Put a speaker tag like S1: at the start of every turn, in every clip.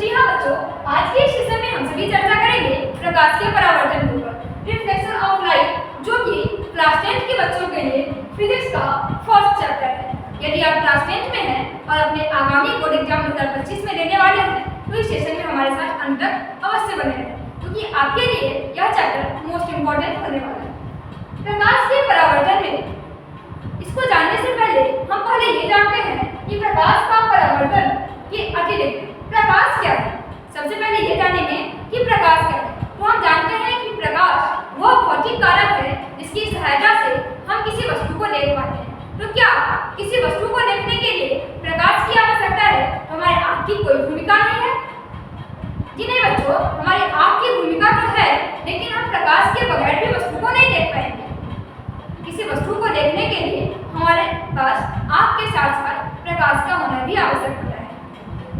S1: जी हाँ बच्चों, आज के इस सेशन में हम सभी चर्चा करेंगे प्रकाश के परावर्तन के ऊपर, रिफ्लेक्शन ऑफ लाइट, जो कि क्लास 10 के बच्चों के लिए फिजिक्स का फर्स्ट चैप्टर है। यदि आप क्लास 10 में हैं और अपने आगामी बोर्ड एग्जाम 2025 में देने वाले हैं तो इस सेशन में हमारे साथ अंत तक अवश्य बने रहें, क्योंकि आपके लिए यह चैप्टर मोस्ट इम्पोर्टेंट होने वाला है। प्रकाश के परावर्तन में इसको जानने से पहले हम पहले ये जानते हैं कि प्रकाश का परावर्तन के अतिरिक्त प्रकाश क्या है। सबसे पहले ये जानेंगे कि प्रकाश क्या है। तो हम जानते हैं कि प्रकाश वह भौतिक कारक है जिसकी सहायता से हम किसी वस्तु को देख पाते हैं। तो क्या किसी वस्तु को देखने के लिए प्रकाश की आवश्यकता है? हमारे आँख की कोई भूमिका नहीं है? जी नहीं बच्चों, हमारी आँख की भूमिका तो है, लेकिन हम प्रकाश के बगैर भी वस्तु को नहीं देख पाएंगे। किसी वस्तु को देखने के लिए हमारे पास आँख के साथ साथ प्रकाश का होना भी आवश्यक होता है।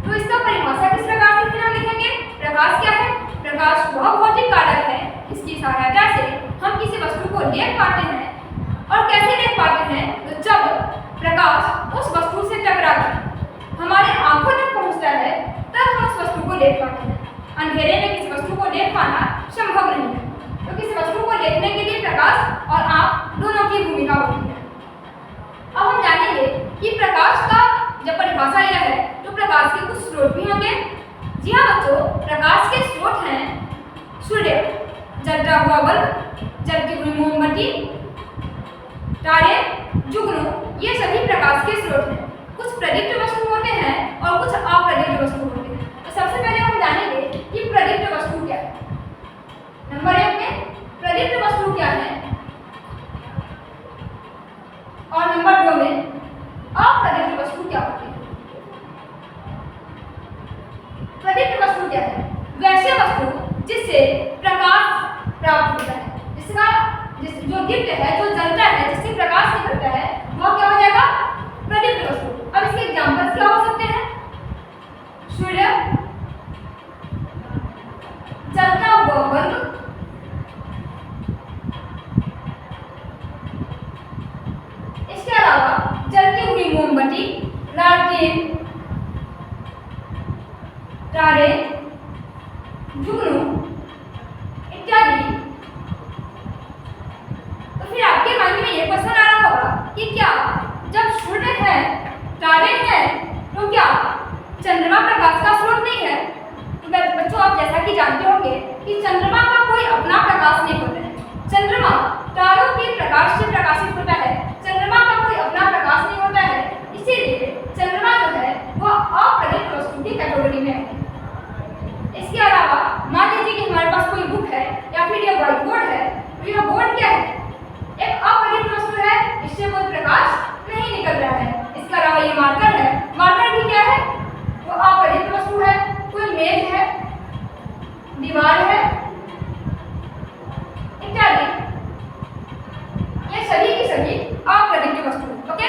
S1: तो इसका परिभाषा किस प्रकार से फिर हम लिखेंगे? प्रकाश क्या है? प्रकाश वह भौतिक कारक है जिसकी सहायता से हम किसी वस्तु को देख पाते हैं। और कैसे देख पाते हैं? तो जब प्रकाश उस वस्तु से टकराकर हमारे आंखों तक पहुंचता है तब हम उस वस्तु को देख पाते हैं। अंधेरे में किसी वस्तु को देख पाना संभव नहीं है, तो किसी वस्तु को देखने के लिए प्रकाश और आंख दोनों की भूमिका होती है। अब हम जानेंगे कि प्रकाश का जब परिभाषा यह है तो प्रकाश के कुछ स्रोत भी होंगे। जी हाँ बच्चों, प्रकाश के स्रोत हैं सूर्य, जलता हुआ बल्ब, जलती हुई मोमबत्ती, तारे, जुगनू, ये सभी प्रकाश के स्रोत हैं। कुछ प्रदीप्त वस्तु होते हैं और कुछ अप्रदीप्त वस्तु होते हैं। तो सबसे पहले हम जानेंगे कि प्रदीप्त वस्तु क्या है। नंबर 1 में प्रदीप्त वस्तु क्या है और नंबर 2 में अप्रदीप्त वस्तु क्या होती है। प्रदीप्त वस्तु क्या है? वैसे वस्तु जिससे प्रकाश प्राप्त होता है, जो दीप्त है, जो जलता है, जिससे प्रकाश निकलता है, वह क्या हो जाएगा? प्रदीप्त वस्तु। अब इसके एग्जांपल्स क्या हो सकते हैं? सूर्य, जलता हुआ बल्ब, इसके अलावा जलती हुई मोमबत्ती, लालटेन, तारे, जुगनू इत्यादि। तो फिर आपके मन में ये क्वेश्चन आ रहा होगा कि क्या जब सूर्य है, तारे हैं, तो क्या चंद्रमा प्रकाश का स्रोत नहीं है? तो बच्चों, आप जैसा कि जानते होंगे कि चंद्रमा का कोई अपना प्रकाश नहीं होता है। चंद्रमा तारों के प्रकाश से प्रकाशित होता है। चंद्रमा का कोई अपना प्रकाश नहीं होता है, इसीलिए चंद्रमा जो है वह अप्रदीप्त वस्तु की कैटेगरी में है। इसके अलावा मान लीजिए कि हमारे पास कोई बुक है या फिर यह व्हाइट बोर्ड है, तो यह बोर्ड क्या है? एक अप्रदीप्त वस्तु है, इससे कोई प्रकाश नहीं निकल रहा है। इसके अलावा ये मार्कर है, मार्कर भी क्या है? वो अप्रदीप्त वस्तु है। कोई मेज है, दीवार है इत्यादि, ये सभी की सभी अप्रदीप्त वस्तु। ओके,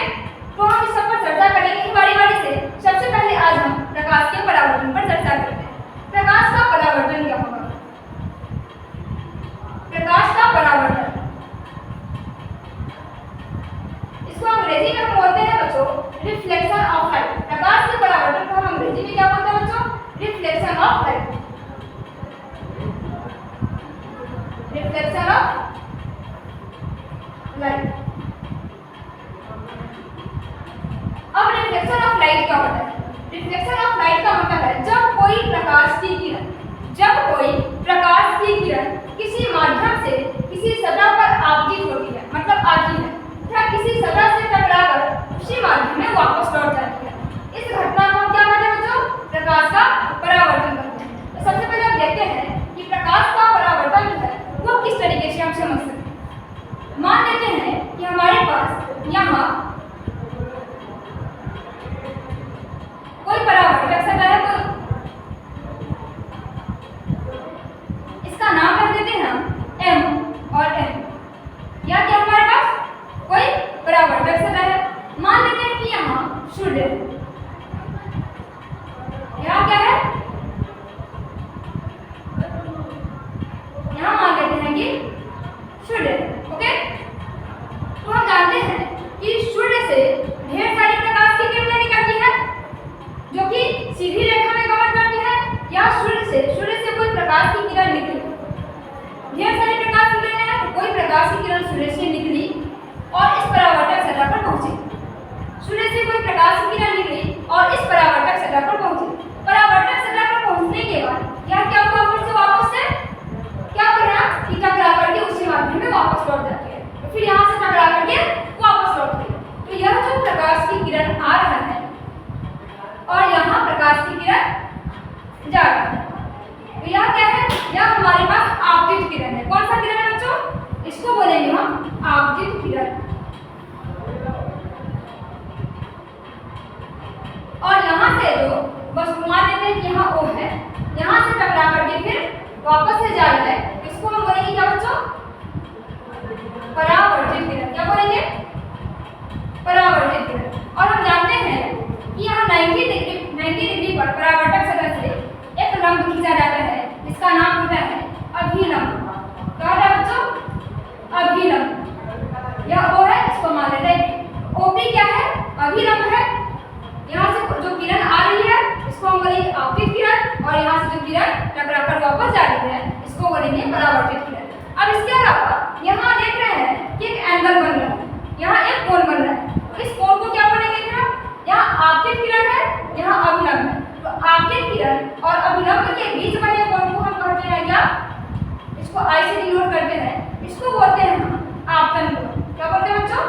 S1: तो हम इस सब पर चर्चा करेंगे बारी बारी से। सबसे पहले आज हम प्रकाश के परावर्तन पर चर्चा करते हैं। प्रकाश का परावर्तन क्या होगा? प्रकाश का परावर्तन, इसको अंग्रेजी में हम बोलते हैं बच्चों रिफ्लेक्शन ऑफ लाइट। प्रकाश के परावर्तन को हम अंग्रेजी में क्या बोलते हैं बच्चों? Reflection of light. Reflection of light. अब रिफ्लेक्शन ऑफ लाइट क्या होता है? रिफ्लेक्शन ऑफ लाइट का मतलब है जब कोई प्रकाश की किरण किसी माध्यम से किसी सतह पर आपतित होती है, मतलब आती है, या किसी सतह से टकराकर उसी माध्यम में वापस लौट जाती है, इस घटना को क्या कहते हैं बच्चों? प्रकाश का परावर्तन कहते हैं। तो सबसे पहले हम देखते हैं कि प्रकाश का परावर्तन जो है वो किस तरीके से हम समझ सकते हैं। मान लेते हैं कि हमारे पास यहाँ कोई परावर्तक सतह है, तो इसका नाम रख देते हैं हम M और N। या क्या हमारे पास कोई परावर्तक सतह है। मान लेते हैं कि यहाँ सूर्य है, यहाँ क्या है? यहाँ मान लेते हैं कि सूर्य। ओके, तो हम जानते हैं कि सूर्य से ढेर सारी प्रकाश की किरणें निकलती है जो कि सीधी रेखा में गमन करती है किरण सूर्य से निकली और इस परावर्तक सतह पर पहुंची। सूर्य से कोई प्रकाश की किरण निकली और इस परावर्तक सतह पर पहुंची। परावर्तक सतह पर पहुंचने के बाद यह क्या हुआ, फिर से वापस से क्या करना कि टकरा करके उसी माध्यम में वापस लौट जाती है। तो फिर यहाँ से टकरा करके वापस लौटती है। तो यह जो प्रकाश की किरण आ रहा है और यहाँ प्रकाश की किरण जा रहा है, तो यह क्या है, यह हमारे पास आपतित किरण है। कौन सा किरण है बच्चों, इसको बोलेंगे हम आपतित किरण। और यहाँ से जो वस्तु मान लेते हैं कि यहाँ O है, यहाँ से टकरा करके फिर वापस से जा रहा है, इसको हम बोलेंगे क्या बच्चों, परावर्तित किरण। क्या बोलेंगे, परावर्तित किरण। और हम जानते हैं कि यहाँ 90 डिग्री पर परावर्तक सतह से एक लंब खींचा जाता है, जिसका नाम होता है अभिलंब। क्या होता है बच्चों, अभिलंब। यह O है, इसको मान लेते हैं OP क्या है, अभिलंब है। यहाँ से जो किरण आ रही है इसको हम बोलेंगे आपतित किरण, और यहाँ से जो किरण टकरा कर वापस जा रही है इसको बोलेंगे परावर्तित किरण। अब इसके अलावा यहाँ देख रहे हैं कि एक एंगल बन रहा है, यहाँ एक कोण बन रहा है। तो इस कोण को क्या बोलेंगे फिर हम, यहाँ आपतित किरण है, यहाँ अभिलंब है। तो आपतित किरण और अभिलंब के बीच बने कोण को हम कहते हैं क्या, इसको I से डिनोट करते हैं, इसको बोलते हैं हम आपतन कोण। क्या बोलते हैं बच्चों,